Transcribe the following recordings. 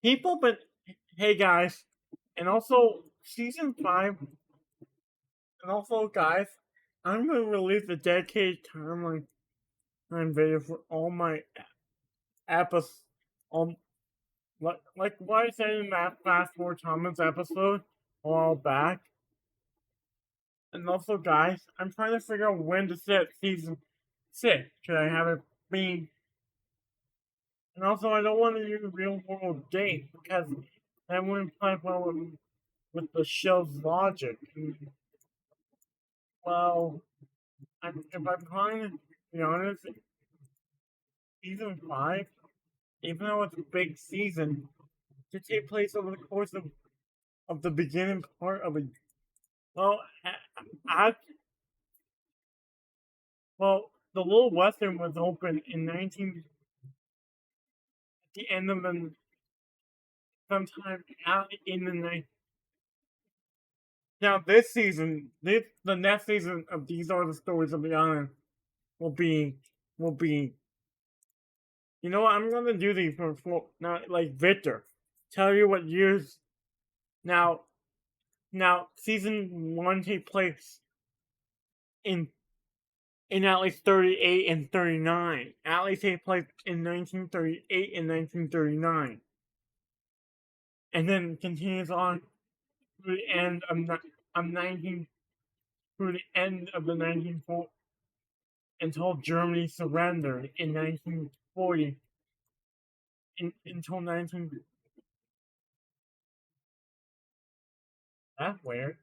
People, but hey guys, and also season 5, and also guys, I'm gonna release a dedicated timeline video for all my episodes. Um, like what I said in that Fast Forward Thomas episode a while back. And also, guys, I'm trying to figure out when to set season 6. Should I have it be? And also, I don't want to use a real world date because that wouldn't play well with the show's logic. Well, if I'm trying to be honest, season 5, even though it's a big season, to take place over the course of the beginning part of a well, I well, the Little Western was open in 19 at the end of the sometime out in the night. Now this season, the next season of These Are the Stories of the Island will be. You know what? I'm gonna do these for now, like Victor. Tell you what years now. Now season 1 take place in at least 38 and 39. At least take place in 1938 and 1939, and then continues on through the end of 19 through the end of the 1940 until Germany surrendered in 1940 until 19. That's weird.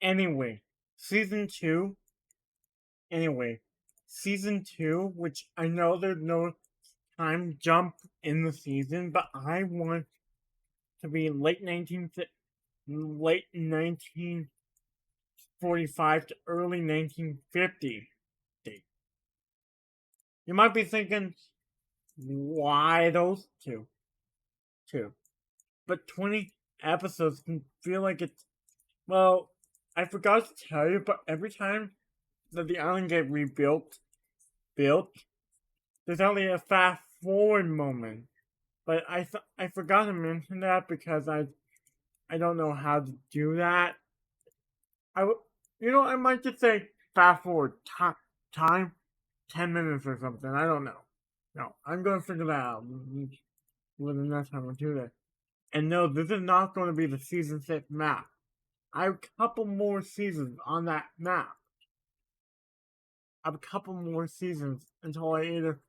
Anyway, season 2. Anyway, season 2, which I know there's no time jump in the season, but I want to be late 1945 to early 1950. You might be thinking, why those two? But 20 episodes can feel like it's. Well, I forgot to tell you, but every time that the island get built, there's only a fast forward moment. But I forgot to mention that because I don't know how to do that. I might just say fast forward time 10 minutes or something. I don't know. No, I'm gonna figure that out with the next time I do that. And no, this is not going to be the season 6 map. I have a couple more seasons on that map. I have a couple more seasons until I either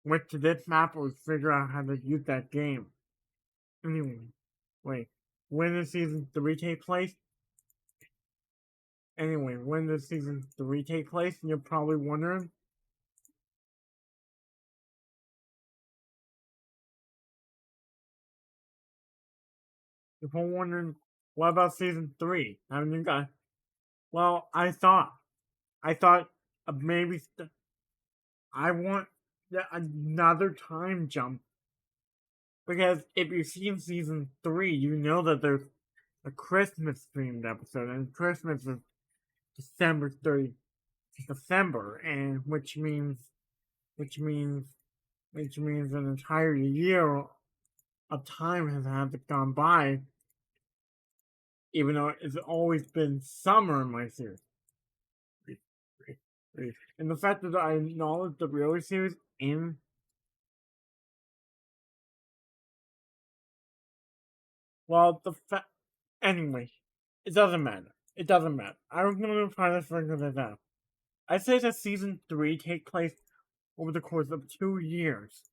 went to this map or figure out how to use that game. Anyway, wait. When does season 3 take place? Anyway, when does season 3 take place? You're probably wondering. If you're wondering, what about season 3? Haven't you got? Well, I thought maybe I want another time jump because if you've seen season 3, you know that there's a Christmas themed episode, and Christmas is December 30th, December, and which means which means an entire year of time has had gone by, even though it's always been summer in my series. And the fact that I acknowledge the reality series in well the fact anyway, it doesn't matter. It doesn't matter. I'm gonna try to figure this out. I say that season 3 take place over the course of 2 years.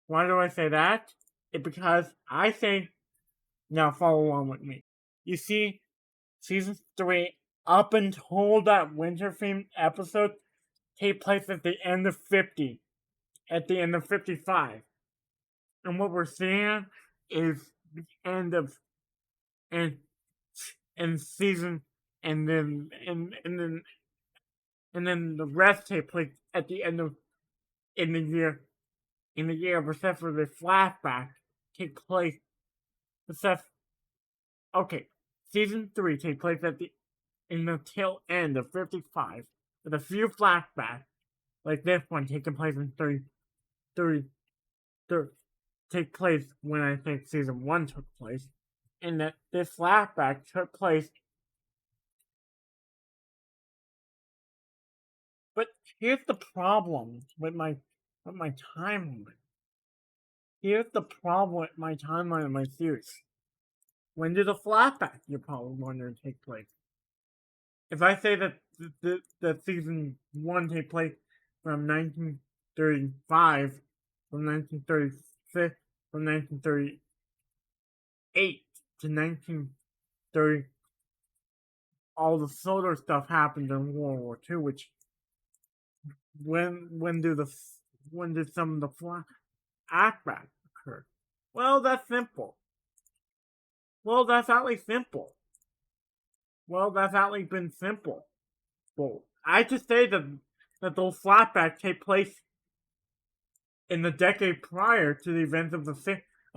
Why do I say that? It's because I think now follow along with me. You see, season 3 up until that winter themed episode take place at the end of 50, at the end of 55. And what we're seeing is the end of and season and then the rest take place at the end of in the year except for the flashback take place except okay. Season 3 take place at the in the tail end of 55, with a few flashbacks, like this one taking place in 30, 30 take place when I think season 1 took place, and that this flashback took place. But here's the problem with my timeline. Here's the problem with my timeline of my series. When did the flashback, you're probably wondering, take place? If I say that that season 1 take place from 1935, from 1936, from 1938 to 1930, all the sodor stuff happened in World War II. Which when did some of the flashbacks occur? Well, that's simple. Well, that's actually simple. Well, that's actually been simple. Well, I just say that those flashbacks take place in the decade prior to the events of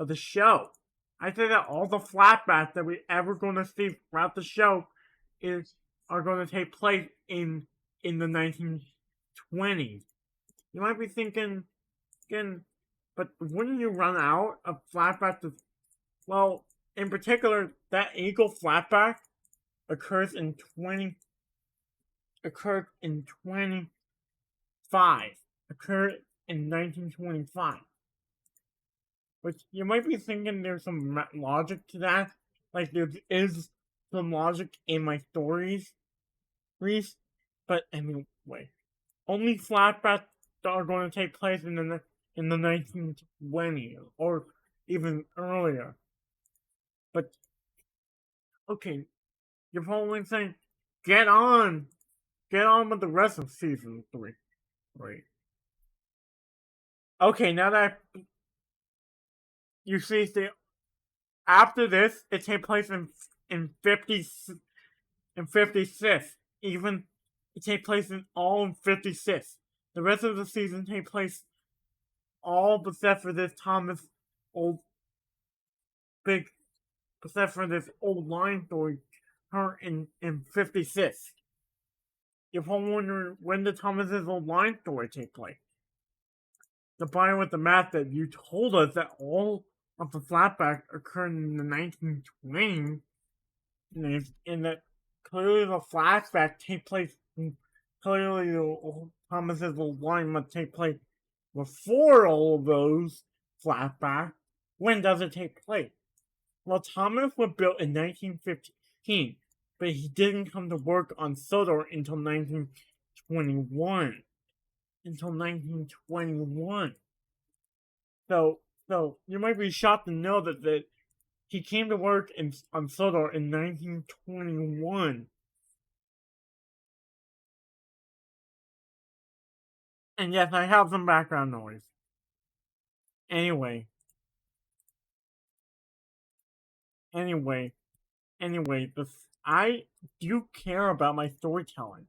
the show. I say that all the flashbacks that we ever going to see throughout the show are going to take place in the 1920s. You might be thinking, again, but wouldn't you run out of flashbacks? Well, in particular, that Eagle flashback occurs in 1925. Which you might be thinking there's some logic to that. Like there is some logic in my stories, Reese. But anyway, only flashbacks are going to take place in the 1920s or even earlier. But okay, you're probably saying, get on with the rest of season 3, right? Okay, now that you see, after this, it takes place in 56. Even it takes place in 56. The rest of the season takes place all except for this Thomas old big, except for this old line story, her in 56. If I'm wondering when did Thomas's old line story take place, the bio with the math that you told us that all of the flashbacks occurred in the 1920s, and that clearly the flashback take place. Clearly, Thomas's old line must take place before all of those flashbacks. When does it take place? Well, Thomas was built in 1915, but he didn't come to work on Sodor until 1921. So you might be shocked to know that he came to work on Sodor in 1921. And yes, I have some background noise. Anyway, I do care about my storytelling.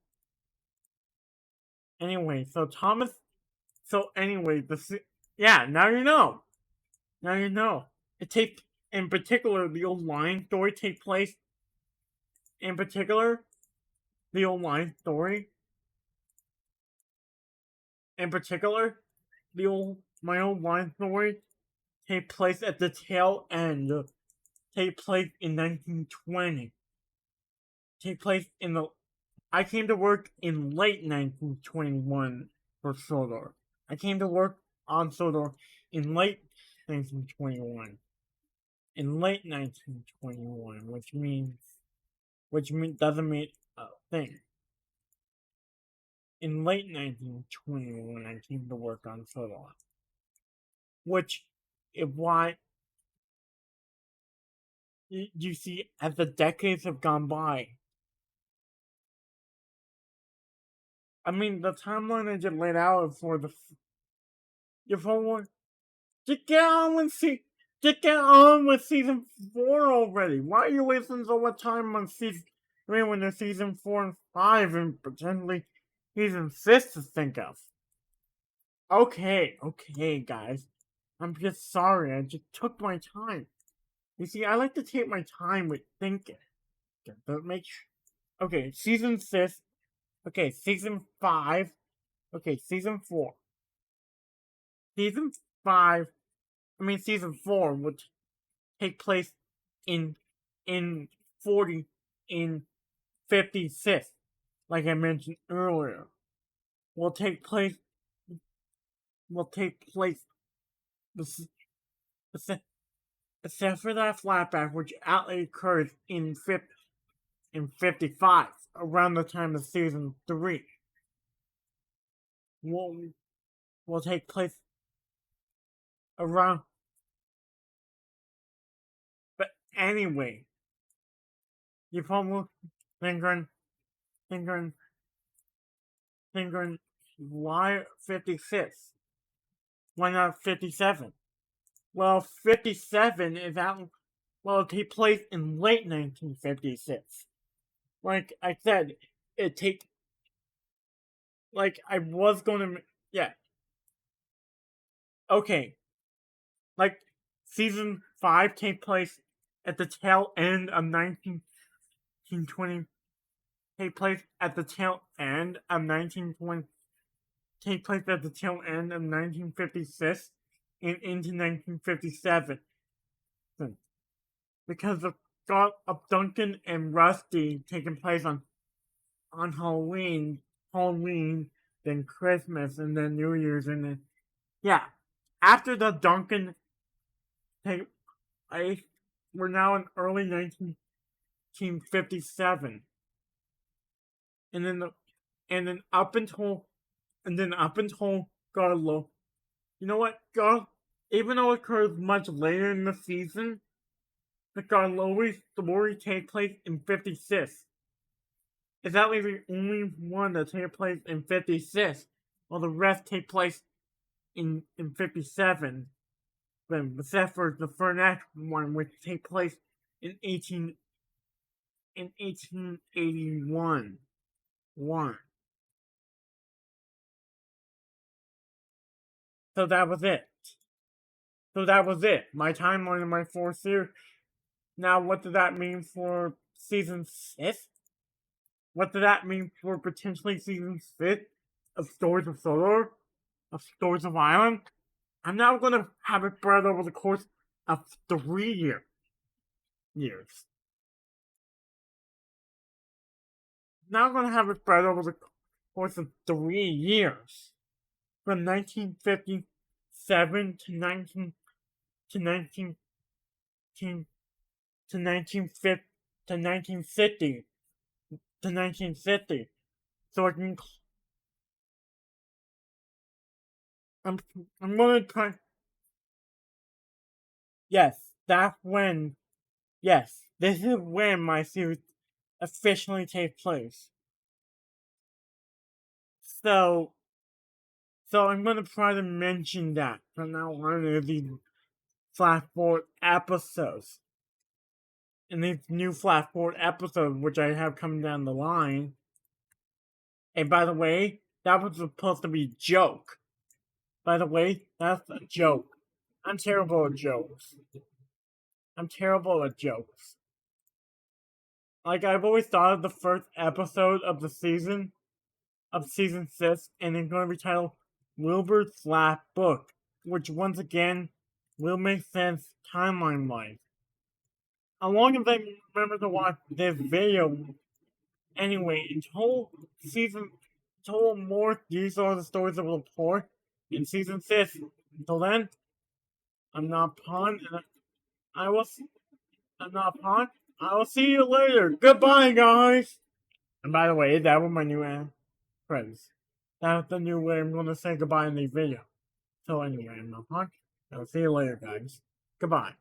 Anyway, now you know. Now you know. It takes, in particular, the old line story take place. In particular, the old line story. In particular, my old line story take place at the tail end. Take place in 1920. Take place in the. I came to work in late 1921 for Sodor. I came to work on Sodor in late 1921. In late 1921, which doesn't mean a thing. In late 1921, I came to work on Sodor. Which is why you see, as the decades have gone by, I mean, the timeline I just laid out for your phone, just get on with season 4 already. Why are you wasting so much time on season 3 when there's season 4 and 5 and potentially season 6 to think of? Okay, guys. I'm just sorry. I just took my time. You see, I like to take my time with thinking. But Okay, season 6. Okay, season 5. Okay, season 4. Season 5. Season 4 would take place in in 40 in 56, like I mentioned earlier. Will take place except for that flashback which actually occurs in 55, around the time of season 3. Will take place around. But anyway, you probably thinking, thinking, thinking, why 56? Why not 57? Well, 57 is out. Well, it takes place in late 1956. Like I said, it take. Like I was going to. Yeah. Okay. Like season 5 take place at the tail end of 1920. Take place at the tail end of 1920. Take place at the tail end of 1956 and into 1957. Because the thought of Duncan and Rusty taking place on Halloween, then Christmas, and then New Year's, and then yeah. After the Duncan take place, we're now in early 1957, and then up until Garlo. You know what, even though it occurs much later in the season, the Garlowi story takes place in 56. It's actually the only one that takes place in 56, while the rest take place in 57. Except for the Fernet one, which takes place in 1881. So that was it. My timeline of my 4 series. Now, what does that mean for season 6? What does that mean for potentially season 6 of Stories of Sodor? Of Stories of Island? I'm now going to have it spread over the course of 3 years. Now I'm going to have it spread over the course of 3 years. From 1957 to 1960. So I can. I'm going to try. Yes, that's when. Yes, this is when my series officially takes place. So I'm going to try to mention that from now on in these flash forward episodes. In these new flash forward episodes, which I have coming down the line. And by the way, that was supposed to be a joke. By the way, that's a joke. I'm terrible at jokes. Like, I've always thought of the first episode of the season, of season 6, and it's going to be titled Wilbur's Last Book, which once again will make sense timeline-wise. How long as I remember to watch this video, anyway, until more these are the stories of the poor in season 6. Until then, I'm not Pond, and I'm not Pond. I will see you later. Goodbye, guys. And by the way, that was my new friends. That's the new way I'm going to say goodbye in the video. So anyway, I'm not Pond. I will see you later, guys. Goodbye.